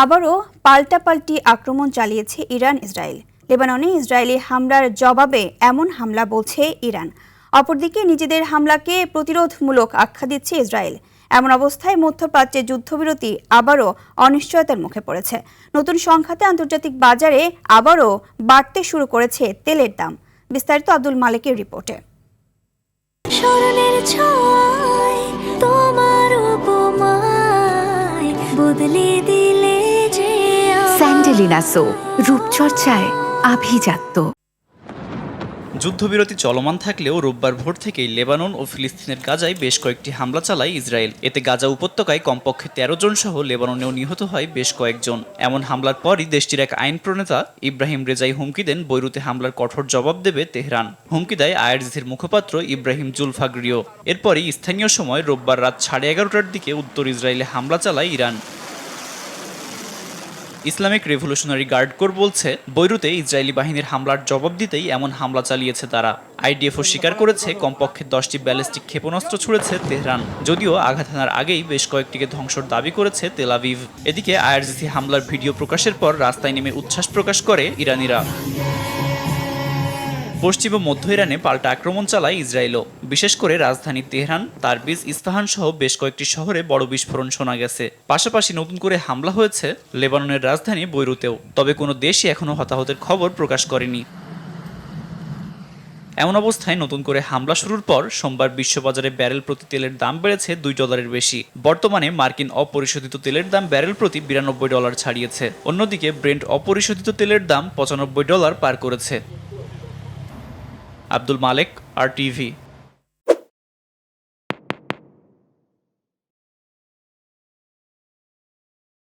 আবারও পাল্টাপাল্টি আক্রমণ চালিয়েছে ইরান ইসরায়েল। লেবাননে ইসরায়েলি হামলার জবাবে এমন হামলা বলছে ইরান। অপরদিকে নিজেদের হামলাকে প্রতিরোধমূলক আখ্যা দিচ্ছে ইসরায়েল। এমন অবস্থায় মধ্যপ্রাচ্যে যুদ্ধবিরতি আবারও অনিশ্চয়তার মুখে পড়েছে। নতুন সংখ্যাতে আন্তর্জাতিক বাজারে আবারও বাড়তে শুরু করেছে তেলের দাম। বিস্তারিত আব্দুল মালেকের রিপোর্টে। স্যান্ডেলিনা সো, রূপচর্চায় আভিজাত্য। যুদ্ধবিরতি চলমান থাকলেও রোববার ভোর থেকেই লেবানন ও ফিলিস্তিনের গাজায় বেশ কয়েকটি হামলা চালায় ইসরায়েল। এতে গাজা উপত্যকায় কমপক্ষে ১৩ জন সহ লেবাননেও নিহত হয় বেশ কয়েকজন। এমন হামলার পরই দেশটির এক আইন প্রণেতা ইব্রাহিম রেজাই হুমকি দেন বৈরুতে হামলার কঠোর জবাব দেবে তেহরান। হুমকি দেয় আইআরজিসির মুখপাত্র ইব্রাহিম জুলফাগরিও। এরপরই স্থানীয় সময় রোববার রাত 11:30টার দিকে উত্তর ইসরায়েলে হামলা চালায় Iran. Islamic Revolutionary Guard Corps বলছে, বৈরুতে ইসরায়েলি বাহিনীর হামলার জবাব দিতেই এমন হামলা চালিয়েছে তারা। আইডিএফও স্বীকার করেছে কমপক্ষে 10টি ব্যালিস্টিক ক্ষেপণাস্ত্র ছুড়েছে তেহরান, যদিও আঘাত হানার আগেই বেশ কয়েকটিকে ধ্বংসর দাবি করেছে তেল আভিভ। এদিকে আইআরজিসি হামলার ভিডিও প্রকাশের পর রাস্তায় নেমে উচ্ছ্বাস প্রকাশ করে ইরানিরা। পশ্চিম ও মধ্য ইরানে পাল্টা আক্রমণ চালায় ইসরায়েলও। বিশেষ করে রাজধানী তেহরান, তারবিজ, ইস্পাহান সহ বেশ কয়েকটি শহরে বড় বিস্ফোরণ শোনা গেছে। পাশাপাশি নতুন করে হামলা হয়েছে লেবাননের রাজধানী বৈরুতেও। তবে কোনো দেশই এখনও হতাহতের খবর প্রকাশ করেনি। এমন অবস্থায় নতুন করে হামলা শুরুর পর সোমবার বিশ্ববাজারে ব্যারেল প্রতি তেলের দাম বেড়েছে $2 বেশি। বর্তমানে মার্কিন অপরিশোধিত তেলের দাম ব্যারেল প্রতি $92 ছাড়িয়েছে। অন্যদিকে ব্রেন্ট অপরিশোধিত তেলের দাম $95 পার করেছে। আব্দুল মালেক, RTV।